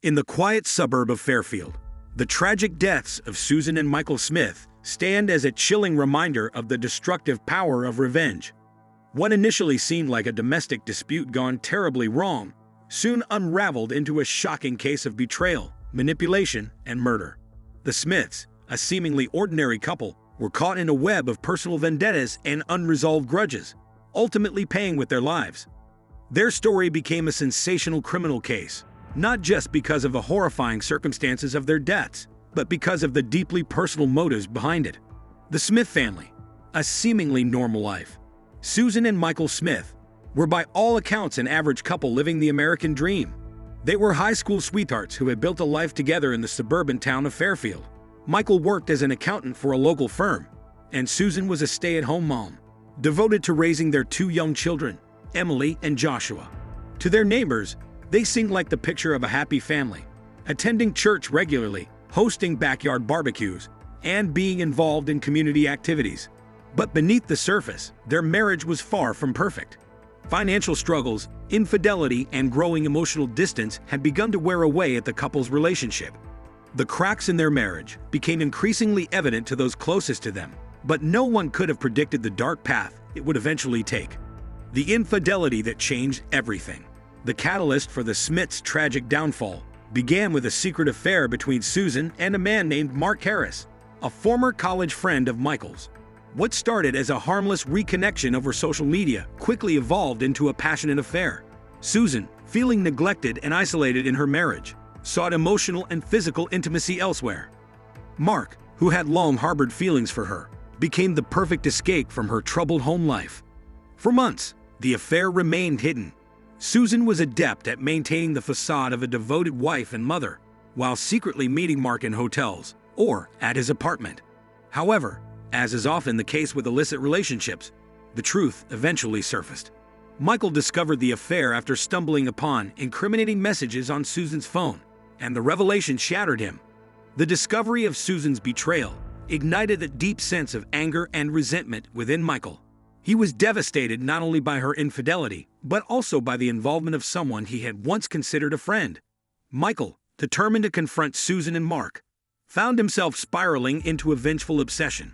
In the quiet suburb of Fairfield, the tragic deaths of Susan and Michael Smith stand as a chilling reminder of the destructive power of revenge. What initially seemed like a domestic dispute gone terribly wrong soon unraveled into a shocking case of betrayal, manipulation, and murder. The Smiths, a seemingly ordinary couple, were caught in a web of personal vendettas and unresolved grudges, ultimately paying with their lives. Their story became a sensational criminal case, not just because of the horrifying circumstances of their deaths, but because of the deeply personal motives behind it. The Smith family, a seemingly normal life. Susan and Michael Smith were by all accounts an average couple living the American dream. They were high school sweethearts who had built a life together in the suburban town of Fairfield. Michael worked as an accountant for a local firm, and Susan was a stay-at-home mom, devoted to raising their two young children, Emily and Joshua. To their neighbors, they seemed like the picture of a happy family, attending church regularly, hosting backyard barbecues, and being involved in community activities. But beneath the surface, their marriage was far from perfect. Financial struggles, infidelity, and growing emotional distance had begun to wear away at the couple's relationship. The cracks in their marriage became increasingly evident to those closest to them, but no one could have predicted the dark path it would eventually take. The infidelity that changed everything. The catalyst for the Smiths' tragic downfall began with a secret affair between Susan and a man named Mark Harris, a former college friend of Michael's. What started as a harmless reconnection over social media quickly evolved into a passionate affair. Susan, feeling neglected and isolated in her marriage, sought emotional and physical intimacy elsewhere. Mark, who had long harbored feelings for her, became the perfect escape from her troubled home life. For months, the affair remained hidden. Susan was adept at maintaining the facade of a devoted wife and mother, while secretly meeting Mark in hotels or at his apartment. However, as is often the case with illicit relationships, the truth eventually surfaced. Michael discovered the affair after stumbling upon incriminating messages on Susan's phone, and the revelation shattered him. The discovery of Susan's betrayal ignited a deep sense of anger and resentment within Michael. He was devastated not only by her infidelity, but also by the involvement of someone he had once considered a friend. Michael, determined to confront Susan and Mark, found himself spiraling into a vengeful obsession.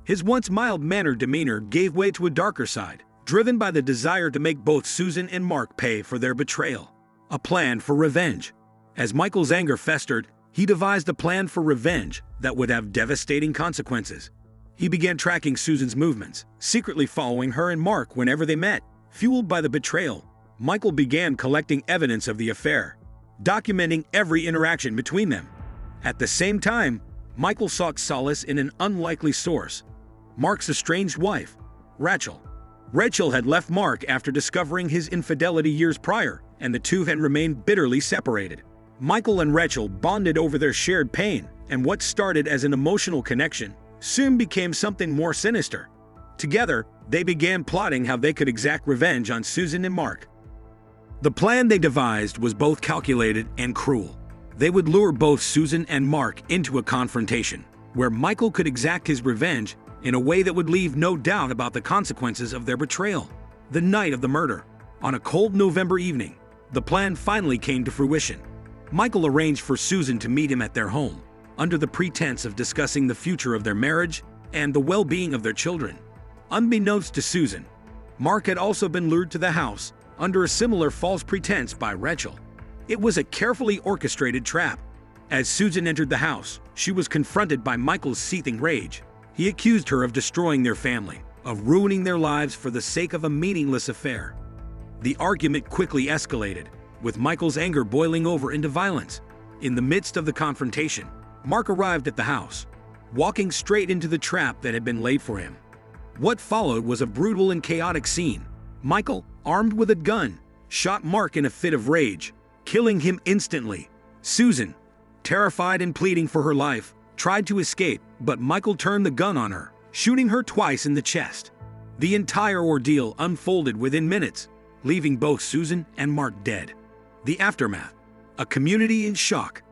His once mild-mannered demeanor gave way to a darker side, driven by the desire to make both Susan and Mark pay for their betrayal. A plan for revenge. As Michael's anger festered, he devised a plan for revenge that would have devastating consequences. He began tracking Susan's movements, secretly following her and Mark whenever they met. Fueled by the betrayal, Michael began collecting evidence of the affair, documenting every interaction between them. At the same time, Michael sought solace in an unlikely source: Mark's estranged wife, Rachel. Rachel had left Mark after discovering his infidelity years prior, and the two had remained bitterly separated. Michael and Rachel bonded over their shared pain, and what started as an emotional connection soon became something more sinister. Together, they began plotting how they could exact revenge on Susan and Mark. The plan they devised was both calculated and cruel. They would lure both Susan and Mark into a confrontation, where Michael could exact his revenge in a way that would leave no doubt about the consequences of their betrayal. The night of the murder, on a cold November evening, the plan finally came to fruition. Michael arranged for Susan to meet him at their home, under the pretense of discussing the future of their marriage and the well-being of their children. Unbeknownst to Susan, Mark had also been lured to the house under a similar false pretense by Rachel. It was a carefully orchestrated trap. As Susan entered the house, she was confronted by Michael's seething rage. He accused her of destroying their family, of ruining their lives for the sake of a meaningless affair. The argument quickly escalated, with Michael's anger boiling over into violence. In the midst of the confrontation, Mark arrived at the house, walking straight into the trap that had been laid for him. What followed was a brutal and chaotic scene. Michael, armed with a gun, shot Mark in a fit of rage, killing him instantly. Susan, terrified and pleading for her life, tried to escape, but Michael turned the gun on her, shooting her twice in the chest. The entire ordeal unfolded within minutes, leaving both Susan and Mark dead. The aftermath: a community in shock.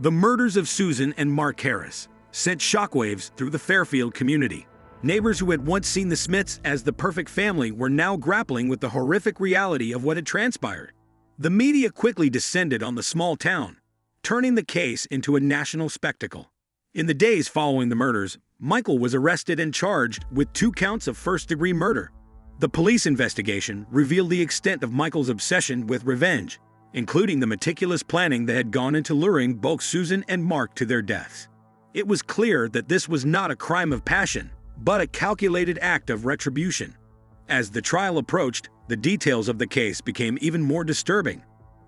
The murders of Susan and Mark Harris sent shockwaves through the Fairfield community. Neighbors who had once seen the Smiths as the perfect family were now grappling with the horrific reality of what had transpired. The media quickly descended on the small town, turning the case into a national spectacle. In the days following the murders, Michael was arrested and charged with 2 counts of first-degree murder. The police investigation revealed the extent of Michael's obsession with revenge, including the meticulous planning that had gone into luring both Susan and Mark to their deaths. It was clear that this was not a crime of passion, but a calculated act of retribution. As the trial approached, the details of the case became even more disturbing.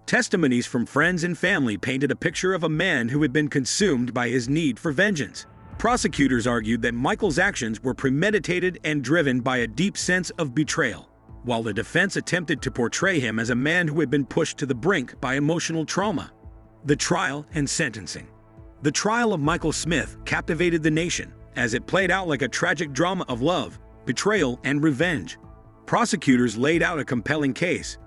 Testimonies from friends and family painted a picture of a man who had been consumed by his need for vengeance. Prosecutors argued that Michael's actions were premeditated and driven by a deep sense of betrayal, while the defense attempted to portray him as a man who had been pushed to the brink by emotional trauma. The trial and sentencing. The trial of Michael Smith captivated the nation, as it played out like a tragic drama of love, betrayal, and revenge. Prosecutors laid out a compelling case,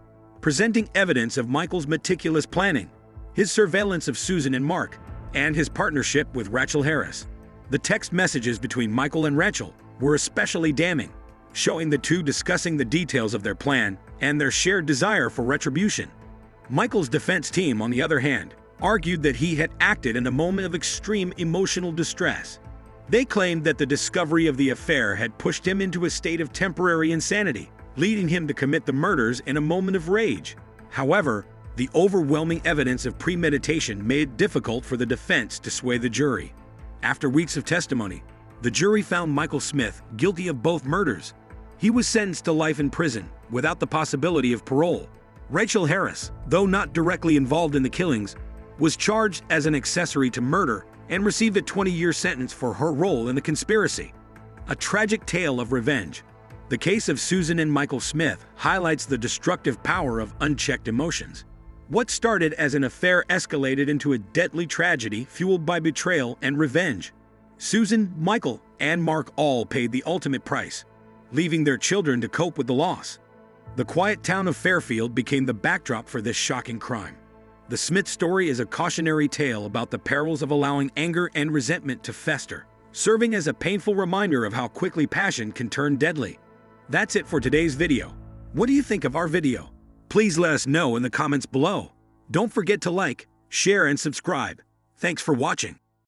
presenting evidence of Michael's meticulous planning, his surveillance of Susan and Mark, and his partnership with Rachel Harris. The text messages between Michael and Rachel were especially damning, showing the two discussing the details of their plan and their shared desire for retribution. Michael's defense team, on the other hand, argued that he had acted in a moment of extreme emotional distress. They claimed that the discovery of the affair had pushed him into a state of temporary insanity, leading him to commit the murders in a moment of rage. However, the overwhelming evidence of premeditation made it difficult for the defense to sway the jury. After weeks of testimony, the jury found Michael Smith guilty of both murders. He was sentenced to life in prison without the possibility of parole. Rachel Harris, though not directly involved in the killings, was charged as an accessory to murder and received a 20-year sentence for her role in the conspiracy. A tragic tale of revenge. The case of Susan and Michael Smith highlights the destructive power of unchecked emotions. What started as an affair escalated into a deadly tragedy fueled by betrayal and revenge. Susan, Michael, and Mark all paid the ultimate price, leaving their children to cope with the loss. The quiet town of Fairfield became the backdrop for this shocking crime. The Smith story is a cautionary tale about the perils of allowing anger and resentment to fester, serving as a painful reminder of how quickly passion can turn deadly. That's it for today's video. What do you think of our video? Please let us know in the comments below. Don't forget to like, share, and subscribe. Thanks for watching.